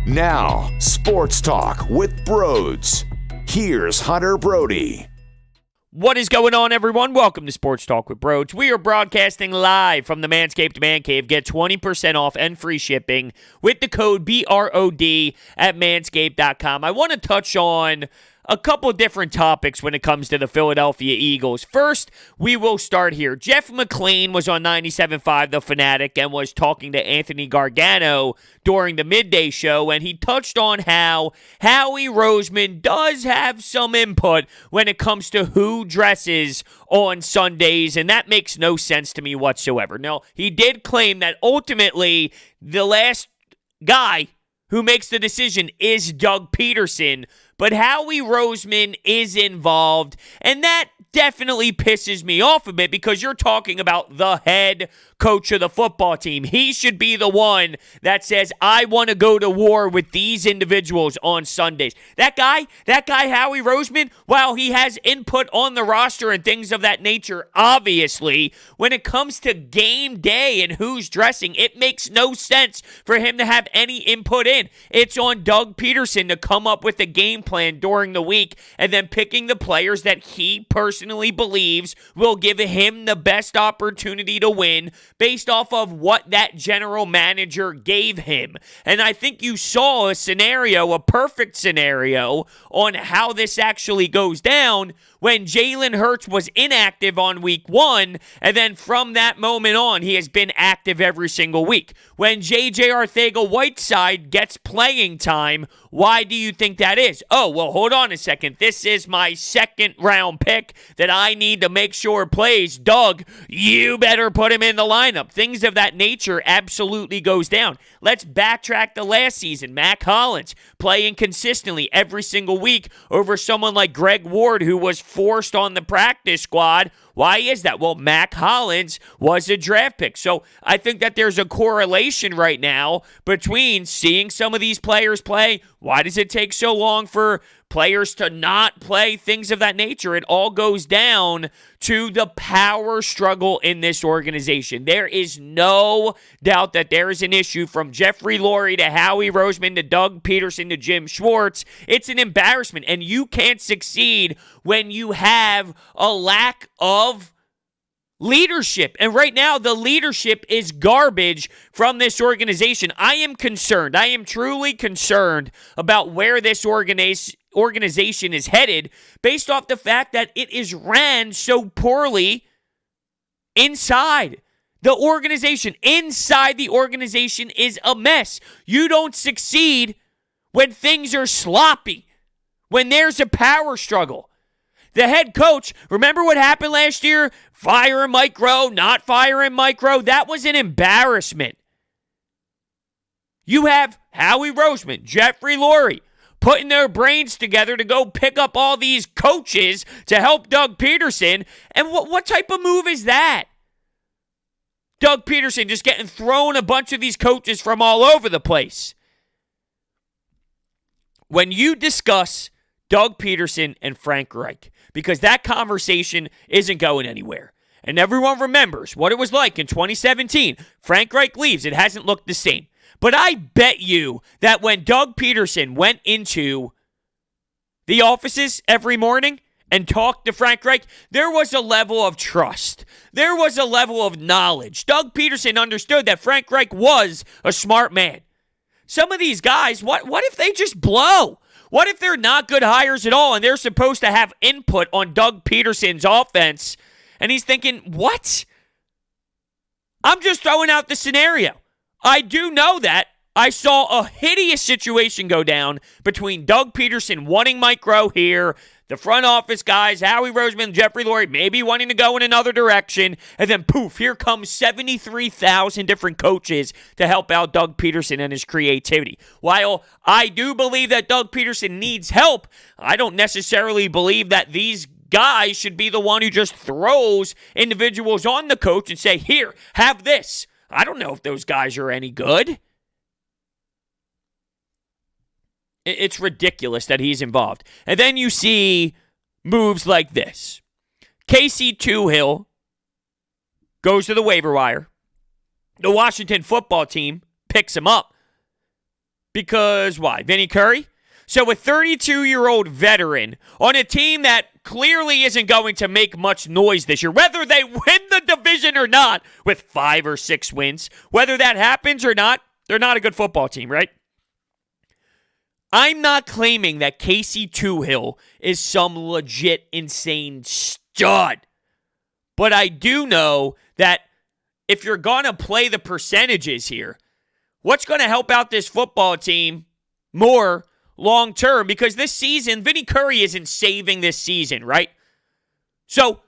Now, Sports Talk with Broads. Here's Hunter Brody. What is going on, everyone? Welcome to Sports Talk with Broads. We are broadcasting live from the Manscaped Man Cave. Get 20% off and free shipping with the code BROD at manscaped.com. I want to touch on a couple different topics when it comes to the Philadelphia Eagles. First, we will start here. Jeff McLean was on 97.5 The Fanatic and was talking to Anthony Gargano during the midday show, and he touched on how Howie Roseman does have some input when it comes to who dresses on Sundays, and that makes no sense to me whatsoever. Now, he did claim that ultimately the last guy who makes the decision is Doug Peterson, but Howie Roseman is involved, and that definitely pisses me off a bit because you're talking about the head coach of the football team. He should be the one that says, I want to go to war with these individuals on Sundays. That guy, Howie Roseman, while he has input on the roster and things of that nature, obviously, when it comes to game day and who's dressing, it makes no sense for him to have any input in. It's on Doug Peterson to come up with a game plan during the week and then picking the players that he personally believes will give him the best opportunity to win based off of what that general manager gave him. And I think you saw a scenario, a perfect scenario, on how this actually goes down when Jalen Hurts was inactive on week 1, and then from that moment on, he has been active every single week. When J.J. Arcega-Whiteside gets playing time, why do you think that is? Oh, well, hold on a second. This is my second-round pick that I need to make sure plays. Doug, you better put him in the lineup. Things of that nature absolutely goes down. Let's backtrack to last season. Mac Hollins playing consistently every single week over someone like Greg Ward, who was forced on the practice squad. Why is that? Well, Mac Hollins was a draft pick. So I think that there's a correlation right now between seeing some of these players play. Why does it take so long for players to not play? Things of that nature. It all goes down to the power struggle in this organization. There is no doubt that there is an issue from Jeffrey Lurie to Howie Roseman to Doug Peterson to Jim Schwartz. It's an embarrassment, and you can't succeed when you have a lack of leadership. And right now, the leadership is garbage from this organization. I am concerned. I am truly concerned about where this organization is headed based off the fact that it is ran so poorly inside. The organization, inside the organization, is a mess. You don't succeed when things are sloppy, when there's a power struggle. The head coach, remember what happened last year? Firing Mike Rowe, not firing Mike Rowe. That was an embarrassment. You have Howie Roseman, Jeffrey Lurie, putting their brains together to go pick up all these coaches to help Doug Peterson. And what type of move is that? Doug Peterson just getting thrown a bunch of these coaches from all over the place. When you discuss Doug Peterson and Frank Reich, because that conversation isn't going anywhere. And everyone remembers what it was like in 2017. Frank Reich leaves. It hasn't looked the same. But I bet you that when Doug Peterson went into the offices every morning and talked to Frank Reich, there was a level of trust. There was a level of knowledge. Doug Peterson understood that Frank Reich was a smart man. Some of these guys, what if they just blow? What if they're not good hires at all and they're supposed to have input on Doug Peterson's offense? And he's thinking, what? I'm just throwing out the scenario. I do know that I saw a hideous situation go down between Doug Peterson wanting Mike Rowe here, the front office guys, Howie Roseman, Jeffrey Lurie, maybe wanting to go in another direction, and then poof, here comes 73,000 different coaches to help out Doug Peterson and his creativity. While I do believe that Doug Peterson needs help, I don't necessarily believe that these guys should be the one who just throws individuals on the coach and say, here, have this. I don't know if those guys are any good. It's ridiculous that he's involved. And then you see moves like this. Casey Toohill goes to the waiver wire. The Washington football team picks him up. Because why? Vinny Curry? So a 32-year-old veteran on a team that clearly isn't going to make much noise this year, whether they win the division or not with 5 or 6 wins, whether that happens or not, they're not a good football team, right? I'm not claiming that Casey Tuhill is some legit insane stud. But I do know that if you're going to play the percentages here, what's going to help out this football team more long term? Because this season, Vinny Curry isn't saving this season, right? So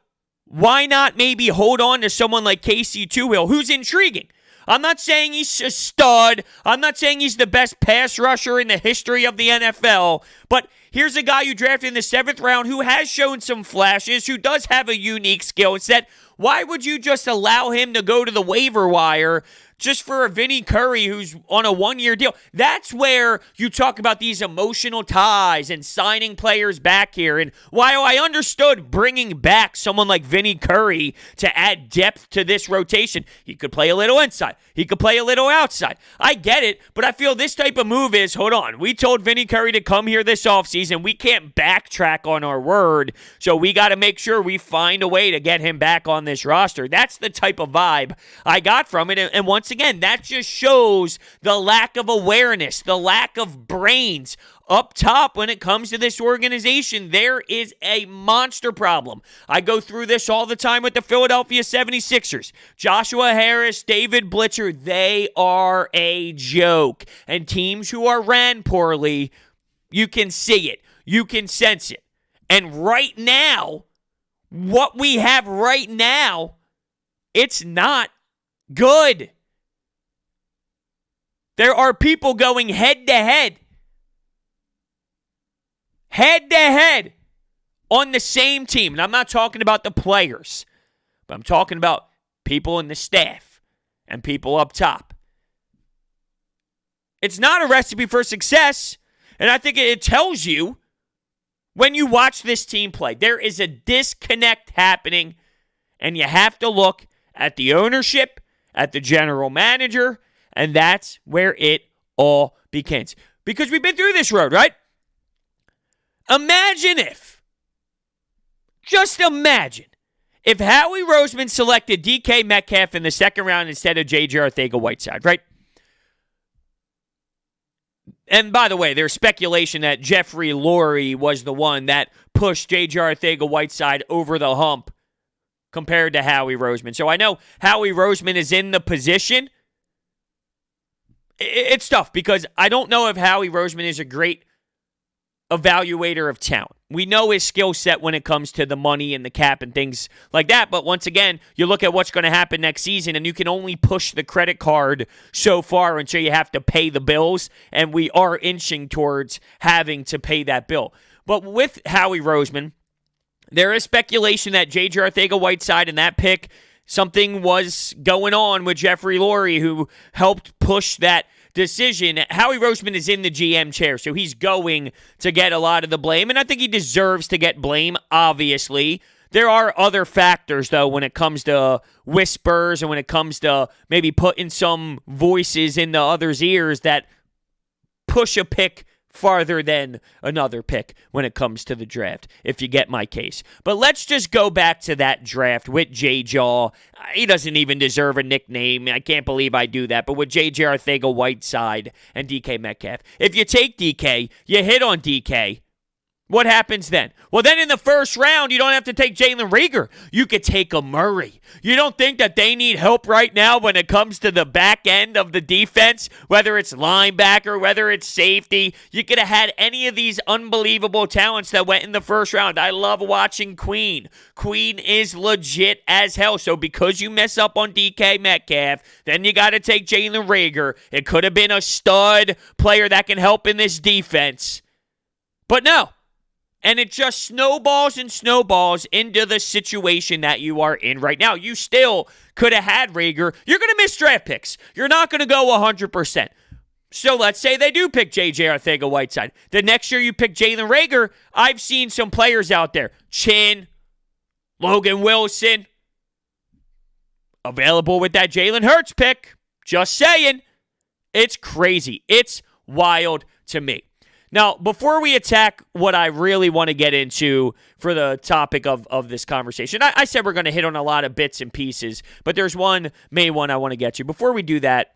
why not maybe hold on to someone like Casey Tuhill, who's intriguing? I'm not saying he's a stud. I'm not saying he's the best pass rusher in the history of the NFL. But here's a guy you drafted in the 7th round who has shown some flashes, who does have a unique skill set. Why would you just allow him to go to the waiver wire just for a Vinny Curry who's on a 1-year deal? That's where you talk about these emotional ties and signing players back here. And while I understood bringing back someone like Vinny Curry to add depth to this rotation, he could play a little inside. He could play a little outside. I get it, but I feel this type of move is, hold on, we told Vinny Curry to come here this offseason. We can't backtrack on our word, so we got to make sure we find a way to get him back on this roster. That's the type of vibe I got from it. And once again, that just shows the lack of awareness, the lack of brains up top when it comes to this organization. There is a monster problem. I go through this all the time with the Philadelphia 76ers. Joshua Harris, David Blitzer, they are a joke. And teams who are ran poorly, you can see it. You can sense it. And right now, what we have right now, it's not good. There are people going head-to-head on the same team. And I'm not talking about the players, but I'm talking about people in the staff and people up top. It's not a recipe for success, and I think it tells you when you watch this team play. There is a disconnect happening, and you have to look at the ownership, at the general manager, and that's where it all begins. Because we've been through this road, right? Just imagine if Howie Roseman selected DK Metcalf in the 2nd round instead of J.J. Arcega-Whiteside, right? And by the way, there's speculation that Jeffrey Lurie was the one that pushed J.J. Arcega-Whiteside over the hump compared to Howie Roseman. So I know Howie Roseman is in the position. It's tough because I don't know if Howie Roseman is a great evaluator of talent. We know his skill set when it comes to the money and the cap and things like that. But once again, you look at what's going to happen next season, and you can only push the credit card so far until you have to pay the bills. And we are inching towards having to pay that bill. But with Howie Roseman, there is speculation that J.J. Arcega-Whiteside in that pick, something was going on with Jeffrey Lurie, who helped push that decision. Howie Roseman is in the GM chair, so he's going to get a lot of the blame, and I think he deserves to get blame, obviously. There are other factors, though, when it comes to whispers and when it comes to maybe putting some voices in the others' ears that push a pick farther than another pick when it comes to the draft, if you get my case. But let's just go back to that draft with J-Jaw. He doesn't even deserve a nickname. I can't believe I do that. But with J.J. Arcega-Whiteside and DK Metcalf, if you take DK, you hit on DK, what happens then? Well, then in the 1st round, you don't have to take Jalen Reagor. You could take a Murray. You don't think that they need help right now when it comes to the back end of the defense, whether it's linebacker, whether it's safety? You could have had any of these unbelievable talents that went in the 1st round. I love watching Queen. Queen is legit as hell. So because you mess up on DK Metcalf, then you got to take Jalen Reagor. It could have been a stud player that can help in this defense. But no. And it just snowballs and snowballs into the situation that you are in right now. You still could have had Reagor. You're going to miss draft picks. You're not going to go 100%. So let's say they do pick J.J. Arcega-Whiteside. The next year you pick Jalen Reagor. I've seen some players out there. Chin, Logan Wilson, available with that Jalen Hurts pick. Just saying. It's crazy. It's wild to me. Now, before we attack what I really want to get into for the topic of this conversation, I said we're going to hit on a lot of bits and pieces, but there's one main one I want to get to. Before we do that,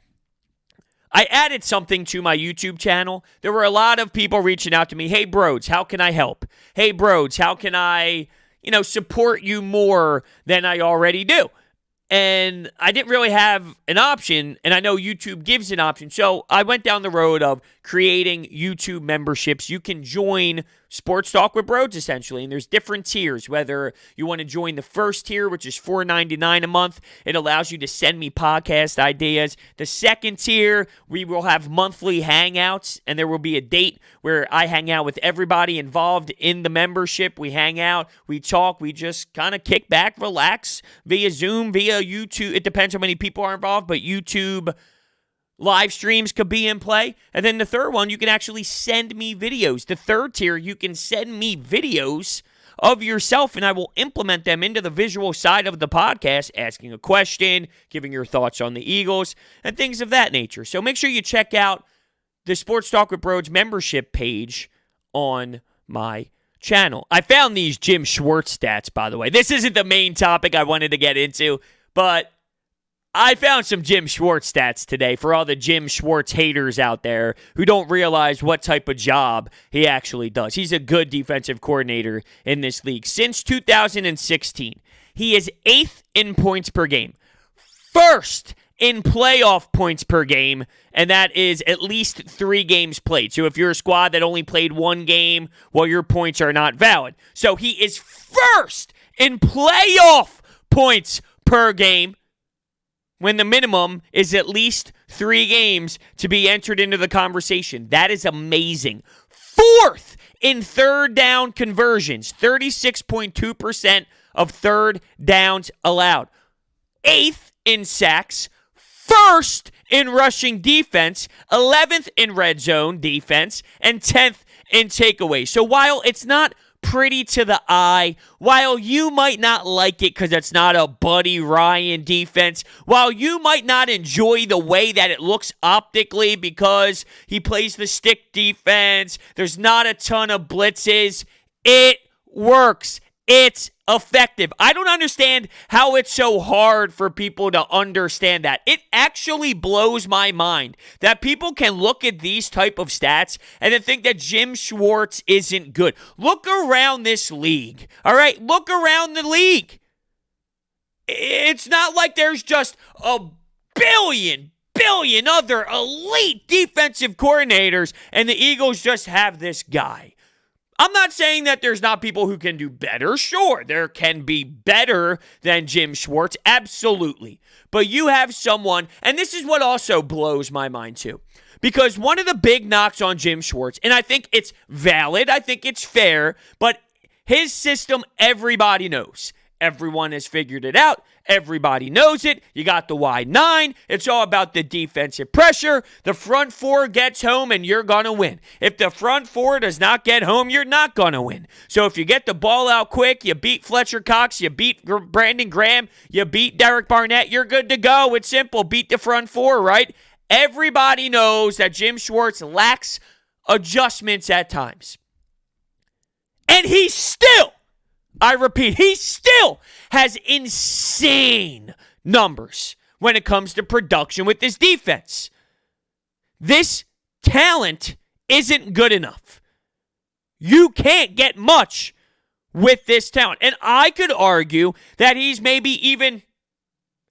I added something to my YouTube channel. There were a lot of people reaching out to me. Hey, Broads, how can I help? Hey, Broads, how can I, support you more than I already do? And I didn't really have an option, and I know YouTube gives an option. So I went down the road of creating YouTube memberships. You can join Sports Talk with Broads, essentially, and there's different tiers. Whether you want to join the first tier, which is $4.99 a month, it allows you to send me podcast ideas. The second tier, we will have monthly hangouts, and there will be a date where I hang out with everybody involved in the membership. We hang out, we talk, we just kind of kick back, relax via Zoom, via YouTube. It depends how many people are involved, but YouTube live streams could be in play. And then the third one, you can actually send me videos. The third tier, you can send me videos of yourself, and I will implement them into the visual side of the podcast, asking a question, giving your thoughts on the Eagles, and things of that nature. So make sure you check out the Sports Talk with Broads membership page on my channel. I found these Jim Schwartz stats, by the way. This isn't the main topic I wanted to get into, but I found some Jim Schwartz stats today for all the Jim Schwartz haters out there who don't realize what type of job he actually does. He's a good defensive coordinator in this league. Since 2016, he is 8th in points per game, 1st in playoff points per game, and that is at least 3 games played. So if you're a squad that only played 1 game, well, your points are not valid. So he is 1st in playoff points per game, when the minimum is at least 3 games to be entered into the conversation. That is amazing. 4th in third down conversions, 36.2% of third downs allowed. 8th in sacks, 1st in rushing defense, 11th in red zone defense, and 10th in takeaways. So while it's not pretty to the eye, while you might not like it because it's not a Buddy Ryan defense, while you might not enjoy the way that it looks optically because he plays the stick defense, there's not a ton of blitzes, it works. It's effective. I don't understand how it's so hard for people to understand that. It actually blows my mind that people can look at these type of stats and then think that Jim Schwartz isn't good. Look around this league. All right? Look around the league. It's not like there's just a billion other elite defensive coordinators and the Eagles just have this guy. I'm not saying that there's not people who can do better. Sure, there can be better than Jim Schwartz. Absolutely. But you have someone, and this is what also blows my mind too. Because one of the big knocks on Jim Schwartz, and I think it's valid, I think it's fair, but his system, everybody knows. Everyone has figured it out. Everybody knows it. You got the wide 9. It's all about the defensive pressure. The front 4 gets home and you're going to win. If the front 4 does not get home, you're not going to win. So if you get the ball out quick, you beat Fletcher Cox, you beat Brandon Graham, you beat Derek Barnett, you're good to go. It's simple. Beat the front 4, right? Everybody knows that Jim Schwartz lacks adjustments at times. And he's still, I repeat, he still has insane numbers when it comes to production with this defense. This talent isn't good enough. You can't get much with this talent. And I could argue that he's maybe even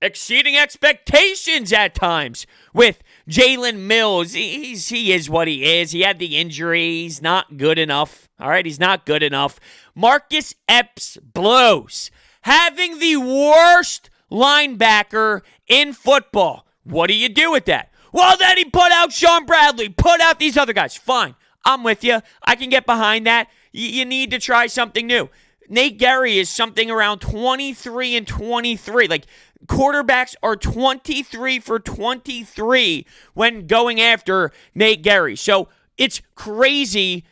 exceeding expectations at times with Jalen Mills. He is what he is. He had the injury. He's not good enough. All right, he's not good enough. Marcus Epps blows. Having the worst linebacker in football. What do you do with that? Well, then he put out Sean Bradley, put out these other guys. Fine, I'm with you. I can get behind that. You need to try something new. Nate Gerry is something around 23 and 23. Like, quarterbacks are 23 for 23 when going after Nate Gerry. So it's crazy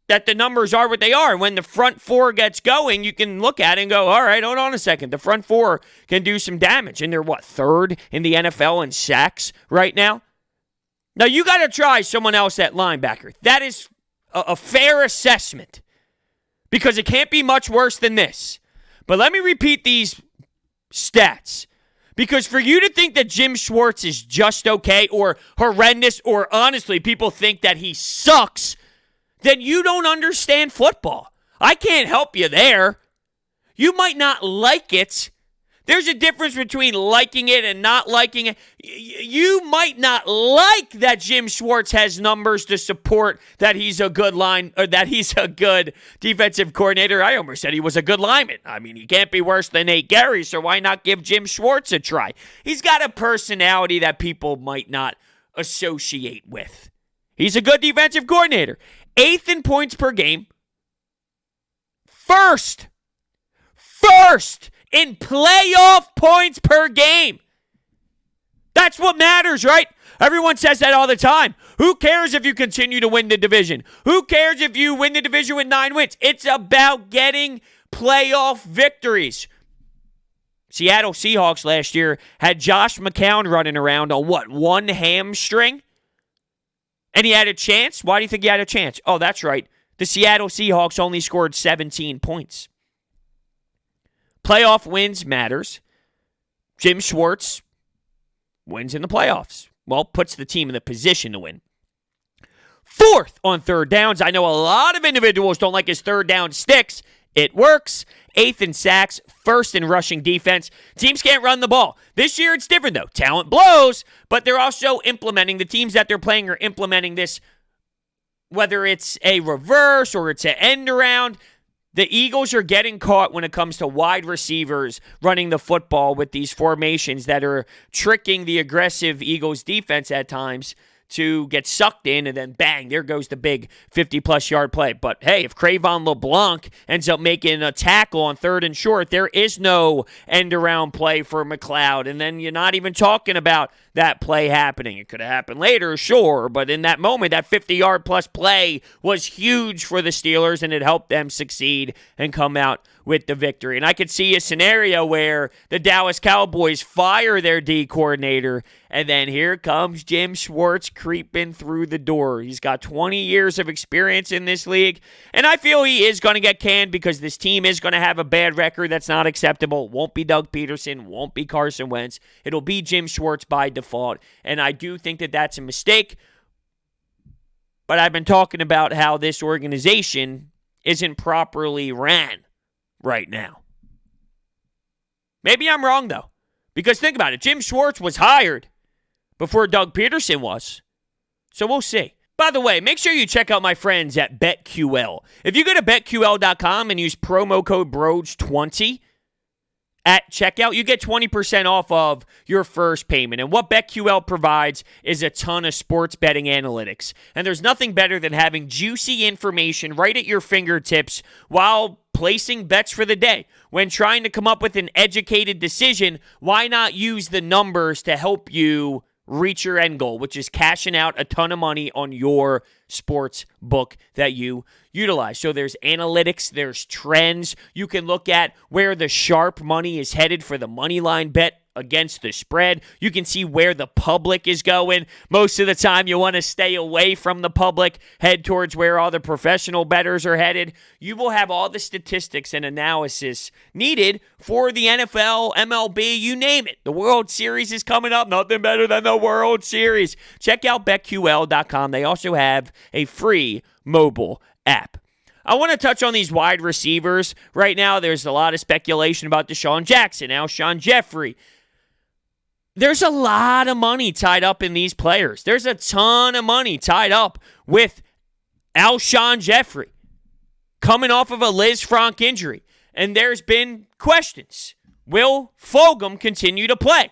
that the numbers are what they are. When the front 4 gets going, you can look at it and go, all right, hold on a second. The front 4 can do some damage. And they're, 3rd in the NFL in sacks right now? Now, you got to try someone else at linebacker. That is a fair assessment because it can't be much worse than this. But let me repeat these stats. Because for you to think that Jim Schwartz is just okay or horrendous or honestly people think that he sucks, then you don't understand football. I can't help you there. You might not like it. There's a difference between liking it and not liking it. You might not like that Jim Schwartz has numbers to support that he's a good that he's a good defensive coordinator. I almost said he was a good lineman. I mean, he can't be worse than Nate Gary, so why not give Jim Schwartz a try? He's got a personality that people might not associate with. He's a good defensive coordinator. 8th in points per game. First in playoff points per game. That's what matters, right? Everyone says that all the time. Who cares if you continue to win the division? Who cares if you win the division with 9 wins? It's about getting playoff victories. Seattle Seahawks last year had Josh McCown running around on one hamstring? And he had a chance? Why do you think he had a chance? Oh, that's right. The Seattle Seahawks only scored 17 points. Playoff wins matters. Jim Schwartz wins in the playoffs. Well, puts the team in the position to win. 4th on third downs. I know a lot of individuals don't like his third down sticks. It works. 8th in sacks. 1st in rushing defense. Teams can't run the ball. This year it's different, though. Talent blows, but they're also implementing, the teams that they're playing are implementing this, whether it's a reverse or it's an end around. The Eagles are getting caught when it comes to wide receivers running the football with these formations that are tricking the aggressive Eagles defense at times to get sucked in, and then bang, there goes the big 50-plus yard play. But hey, if Crayvon LeBlanc ends up making a tackle on 3rd and short, there is no end-around play for McLeod, and then you're not even talking about that play happening. It could have happened later, sure, but in that moment, that 50-yard-plus play was huge for the Steelers, and it helped them succeed and come out with the victory. And I could see a scenario where the Dallas Cowboys fire their D coordinator, and then here comes Jim Schwartz creeping through the door. He's got 20 years of experience in this league, and I feel he is going to get canned because this team is going to have a bad record that's not acceptable. It won't be Doug Peterson, won't be Carson Wentz. It'll be Jim Schwartz by default, and I do think that that's a mistake. But I've been talking about how this organization isn't properly ran right now. Maybe I'm wrong, though, because think about it. Jim Schwartz was hired before Doug Peterson was, so we'll see. By the way, make sure you check out my friends at BetQL. If you go to BetQL.com and use promo code BRODES20 at checkout, you get 20% off of your first payment. And what BetQL provides is a ton of sports betting analytics. And there's nothing better than having juicy information right at your fingertips while placing bets for the day. When trying to come up with an educated decision, why not use the numbers to help you reach your end goal, which is cashing out a ton of money on your sports book that you utilize. So there's analytics, there's trends. You can look at where the sharp money is headed for the money line bet against the spread. You can see where the public is going. Most of the time, you want to stay away from the public, head towards where all the professional bettors are headed. You will have all the statistics and analysis needed for the NFL, MLB, you name it. The World Series is coming up. Nothing better than the World Series. Check out BetQL.com. They also have a free mobile app. I want to touch on these wide receivers. Right now, there's a lot of speculation about Deshaun Jackson, Alshon Jeffrey. There's a lot of money tied up in these players. There's a ton of money tied up with Alshon Jeffrey coming off of a Liz Frank injury. And there's been questions. Will Fulgham continue to play?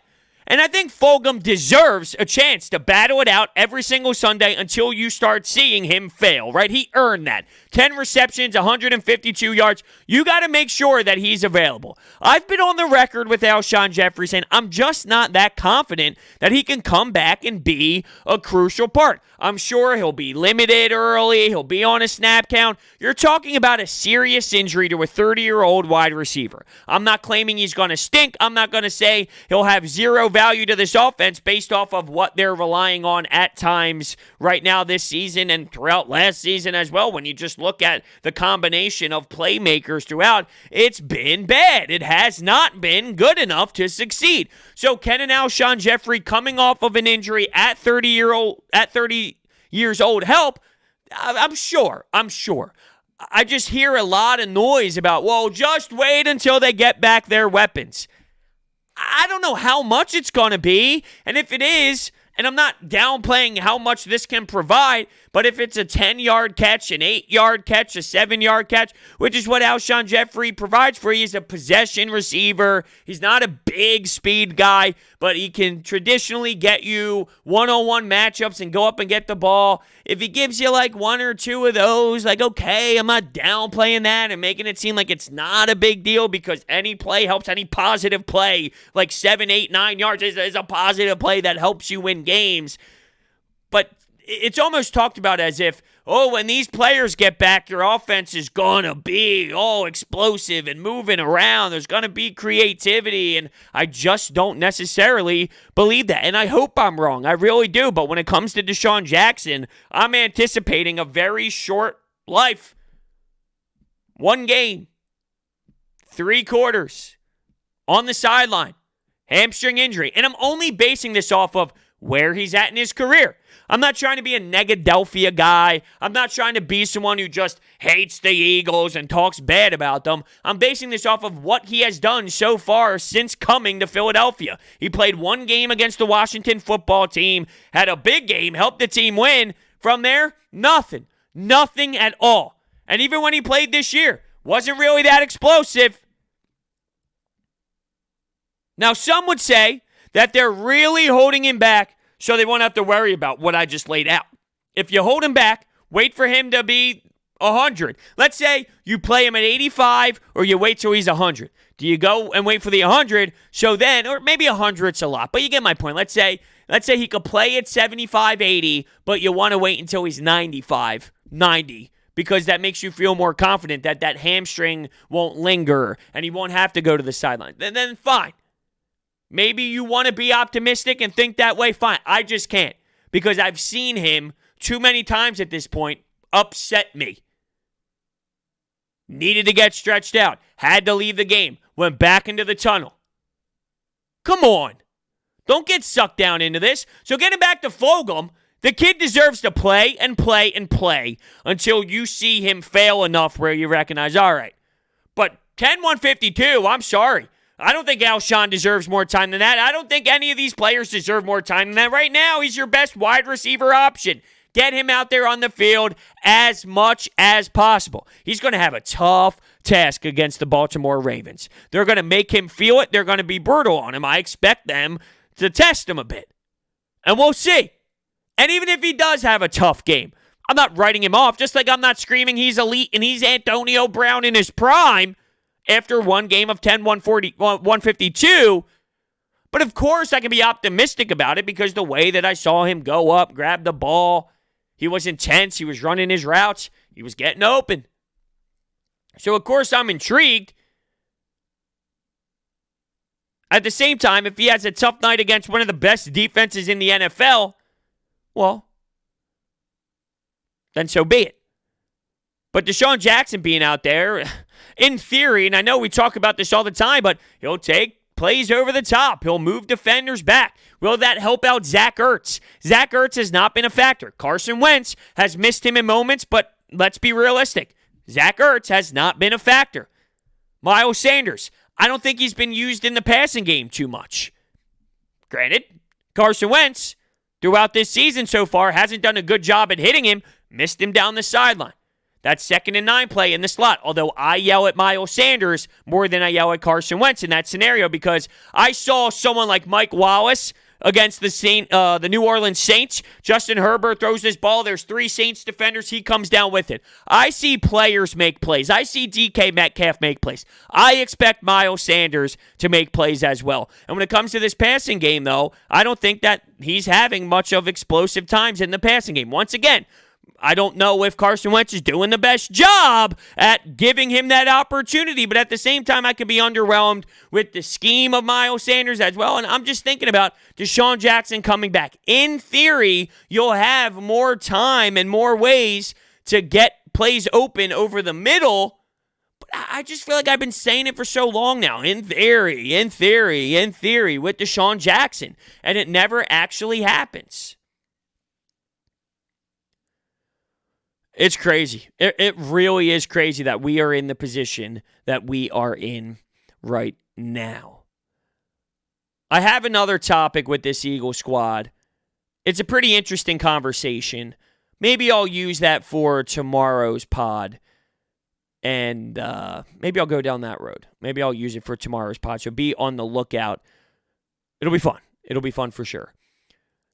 And I think Fulgham deserves a chance to battle it out every single Sunday until you start seeing him fail, right? He earned that. 10 receptions, 152 yards. You got to make sure that he's available. I've been on the record with Alshon Jeffrey saying I'm just not that confident that he can come back and be a crucial part. I'm sure he'll be limited early. He'll be on a snap count. You're talking about a serious injury to a 30-year-old wide receiver. I'm not claiming he's going to stink. I'm not going to say he'll have zero value to this offense based off of what they're relying on at times right now this season and throughout last season as well. When you just look at the combination of playmakers throughout, it's been bad. It has not been good enough to succeed. So Ken and Alshon Jeffrey coming off of an injury at 30 years old help? I'm sure. I just hear a lot of noise about, well, just wait until they get back their weapons. I don't know how much it's going to be, and if it is, and I'm not downplaying how much this can provide, but if it's a 10-yard catch, an 8-yard catch, a 7-yard catch, which is what Alshon Jeffrey provides for you, he's a possession receiver. He's not a big speed guy, but he can traditionally get you one-on-one matchups and go up and get the ball. If he gives you like one or two of those, like, okay, I'm not downplaying that and making it seem like it's not a big deal because any play helps, any positive play, like 7, 8, 9 yards is a positive play that helps you win games. But it's almost talked about as if, oh, when these players get back, your offense is going to be all explosive and moving around. There's going to be creativity, and I just don't necessarily believe that. And I hope I'm wrong. I really do. But when it comes to Deshaun Jackson, I'm anticipating a very short life. 1 game, 3 quarters, on the sideline, hamstring injury. And I'm only basing this off of where he's at in his career. I'm not trying to be a Negadelphia guy. I'm not trying to be someone who just hates the Eagles and talks bad about them. I'm basing this off of what he has done so far since coming to Philadelphia. He played 1 game against the Washington football team, had a big game, helped the team win. From there, nothing. Nothing at all. And even when he played this year, wasn't really that explosive. Now, some would say that they're really holding him back so they won't have to worry about what I just laid out. If you hold him back, wait for him to be 100. Let's say you play him at 85 or you wait till he's 100. Do you go and wait for the 100? So then, or maybe 100's a lot, but you get my point. Let's say he could play at 75, 80, but you want to wait until he's 95, 90, because that makes you feel more confident that that hamstring won't linger and he won't have to go to the sideline. Then fine. Maybe you want to be optimistic and think that way. Fine. I just can't because I've seen him too many times at this point upset me. Needed to get stretched out. Had to leave the game. Went back into the tunnel. Come on. Don't get sucked down into this. So getting back to Fulgham, the kid deserves to play and play and play until you see him fail enough where you recognize, all right. But 10-152, I'm sorry. I don't think Alshon deserves more time than that. I don't think any of these players deserve more time than that. Right now, he's your best wide receiver option. Get him out there on the field as much as possible. He's going to have a tough task against the Baltimore Ravens. They're going to make him feel it. They're going to be brutal on him. I expect them to test him a bit. And we'll see. And even if he does have a tough game, I'm not writing him off, just like I'm not screaming he's elite and he's Antonio Brown in his prime after 1 game of 10-152. But of course, I can be optimistic about it because the way that I saw him go up, grab the ball, he was intense, he was running his routes, he was getting open. So, of course, I'm intrigued. At the same time, if he has a tough night against one of the best defenses in the NFL, well, then so be it. But Deshaun Jackson being out there, in theory, and I know we talk about this all the time, but he'll take plays over the top. He'll move defenders back. Will that help out Zach Ertz? Zach Ertz has not been a factor. Carson Wentz has missed him in moments, but let's be realistic. Zach Ertz has not been a factor. Miles Sanders, I don't think he's been used in the passing game too much. Granted, Carson Wentz, throughout this season so far, hasn't done a good job at hitting him, missed him down the sideline. That 2nd and 9 play in the slot, although I yell at Miles Sanders more than I yell at Carson Wentz in that scenario because I saw someone like Mike Wallace against the New Orleans Saints. Justin Herbert throws this ball. There's 3 Saints defenders. He comes down with it. I see players make plays. I see DK Metcalf make plays. I expect Miles Sanders to make plays as well. And when it comes to this passing game, though, I don't think that he's having much of explosive times in the passing game. Once again, I don't know if Carson Wentz is doing the best job at giving him that opportunity, but at the same time, I could be underwhelmed with the scheme of Miles Sanders as well. And I'm just thinking about Deshaun Jackson coming back. In theory, you'll have more time and more ways to get plays open over the middle. But I just feel like I've been saying it for so long now. In theory, with Deshaun Jackson. And it never actually happens. It's crazy. It really is crazy that we are in the position that we are in right now. I have another topic with this Eagles squad. It's a pretty interesting conversation. Maybe I'll use that for tomorrow's pod. And maybe I'll go down that road. Maybe I'll use it for tomorrow's pod. So be on the lookout. It'll be fun. It'll be fun for sure.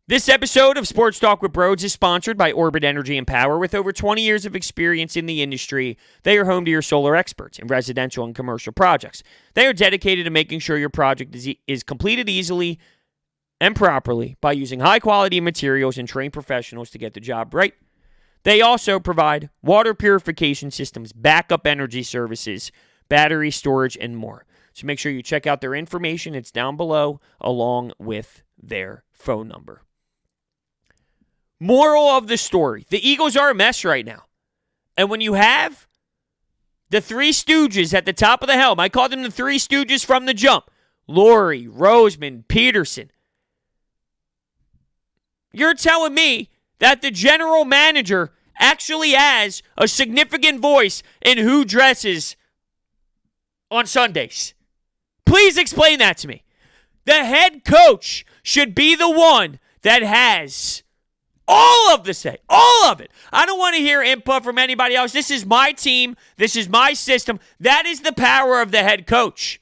This episode of Sports Talk with Broads is sponsored by Orbit Energy and Power. With over 20 years of experience in the industry, they are home to your solar experts in residential and commercial projects. They are dedicated to making sure your project is completed easily and properly by using high-quality materials and trained professionals to get the job right. They also provide water purification systems, backup energy services, battery storage, and more. So make sure you check out their information. It's down below, along with their phone number. Moral of the story, the Eagles are a mess right now. And when you have the three stooges at the top of the helm, I call them the three stooges from the jump, Lurie, Roseman, Peterson, you're telling me that the general manager actually has a significant voice in who dresses on Sundays. Please explain that to me. The head coach should be the one that has all of the say. All of it. I don't want to hear input from anybody else. This is my team. This is my system. That is the power of the head coach.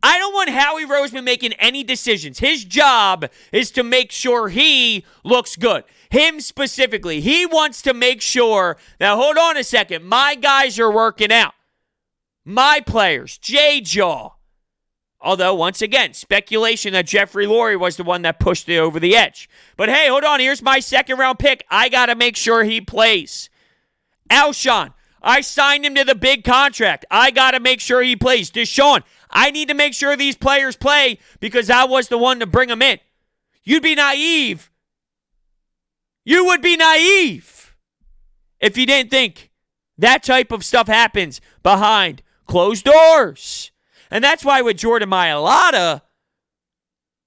I don't want Howie Roseman making any decisions. His job is to make sure he looks good. Him specifically. He wants to make sure that, hold on a second, my guys are working out. My players, J-Jaw. Although, once again, speculation that Jeffrey Lurie was the one that pushed it over the edge. But hey, hold on. Here's my second-round pick. I got to make sure he plays. Alshon, I signed him to the big contract. I got to make sure he plays. Deshaun, I need to make sure these players play because I was the one to bring them in. You'd be naive. You would be naive if you didn't think that type of stuff happens behind closed doors. And that's why with Jordan Mailata,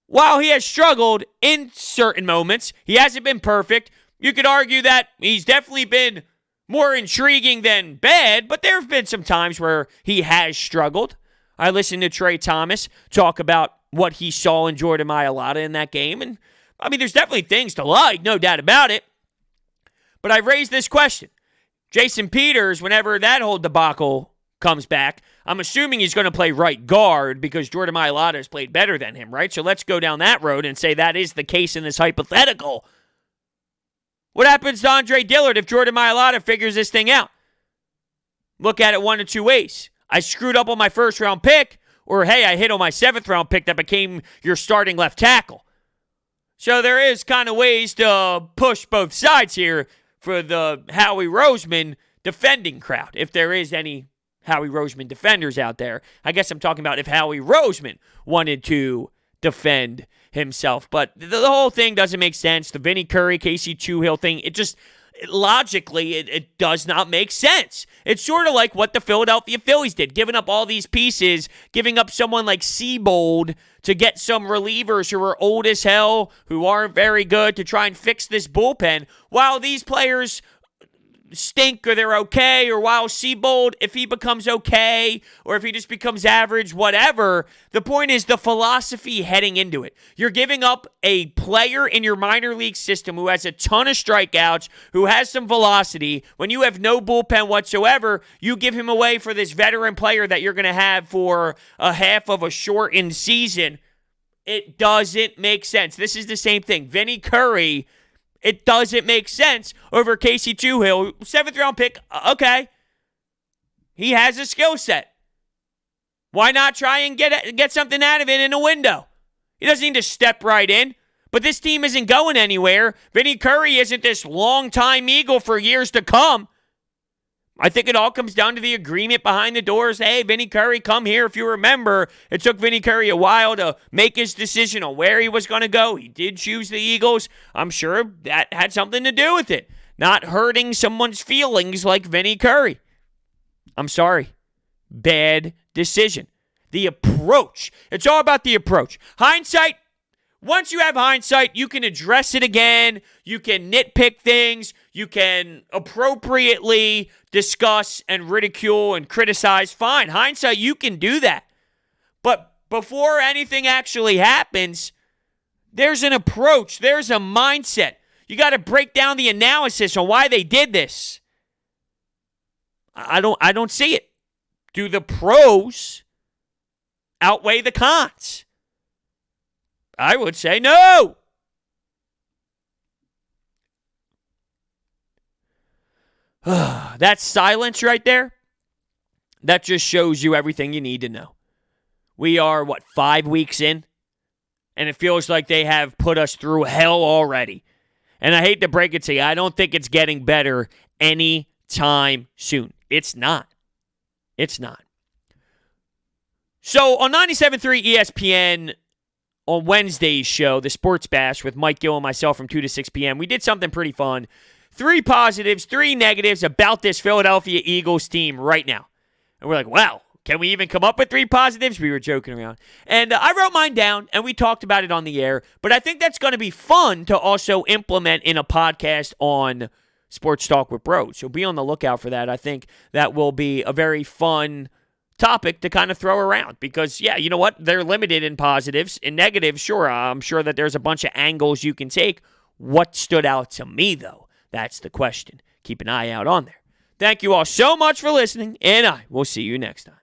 while he has struggled in certain moments, he hasn't been perfect. You could argue that he's definitely been more intriguing than bad, but there have been some times where he has struggled. I listened to Trey Thomas talk about what he saw in Jordan Mailata in that game, and I mean, there's definitely things to like, no doubt about it. But I've raised this question. Jason Peters, whenever that whole debacle comes back, I'm assuming he's going to play right guard because Jordan Mailata has played better than him, right? So let's go down that road and say that is the case in this hypothetical. What happens to Andre Dillard if Jordan Mailata figures this thing out? Look at it one of two ways. I screwed up on my first-round pick, or hey, I hit on my seventh-round pick that became your starting left tackle. So there is kind of ways to push both sides here for the Howie Roseman defending crowd, if there is any Howie Roseman defenders out there. I guess I'm talking about if Howie Roseman wanted to defend himself. But the whole thing doesn't make sense. The Vinny Curry, Casey Tuhill thing, logically, it does not make sense. It's sort of like what the Philadelphia Phillies did, giving up all these pieces, giving up someone like Seabold to get some relievers who are old as hell, who aren't very good, to try and fix this bullpen, while these players stink or they're okay, or while Seabold, if he becomes okay, or if he just becomes average, whatever. The point is the philosophy heading into it. You're giving up a player in your minor league system who has a ton of strikeouts, who has some velocity. When you have no bullpen whatsoever, you give him away for this veteran player that you're going to have for a half of a shortened season. It doesn't make sense. This is the same thing. Vinny Curry, it doesn't make sense over Casey Tuhill. 7th-round pick, okay. He has a skill set. Why not try and get something out of it in a window? He doesn't need to step right in. But this team isn't going anywhere. Vinny Curry isn't this long-time Eagle for years to come. I think it all comes down to the agreement behind the doors. Hey, Vinny Curry, come here. If you remember, it took Vinny Curry a while to make his decision on where he was going to go. He did choose the Eagles. I'm sure that had something to do with it. Not hurting someone's feelings like Vinny Curry. I'm sorry. Bad decision. The approach. It's all about the approach. Hindsight. Once you have hindsight, you can address it again. You can nitpick things. You can appropriately discuss and ridicule and criticize. Fine. Hindsight, you can do that. But before anything actually happens, there's an approach. There's a mindset. You got to break down the analysis on why they did this. I don't see it. Do the pros outweigh the cons? I would say no. That silence right there, that just shows you everything you need to know. We are, 5 weeks in? And it feels like they have put us through hell already. And I hate to break it to you, I don't think it's getting better anytime soon. It's not. It's not. So on 97.3 ESPN, on Wednesday's show, the Sports Bash with Mike Gill and myself from 2 to 6 p.m., we did something pretty fun. 3 positives, 3 negatives about this Philadelphia Eagles team right now. And we're like, wow, can we even come up with 3 positives? We were joking around. And I wrote mine down, and we talked about it on the air. But I think that's going to be fun to also implement in a podcast on Sports Talk with Bros. So be on the lookout for that. I think that will be a very fun topic to kind of throw around because, yeah, you know what? They're limited in positives. In negatives, sure, I'm sure that there's a bunch of angles you can take. What stood out to me, though? That's the question. Keep an eye out on there. Thank you all so much for listening, and I will see you next time.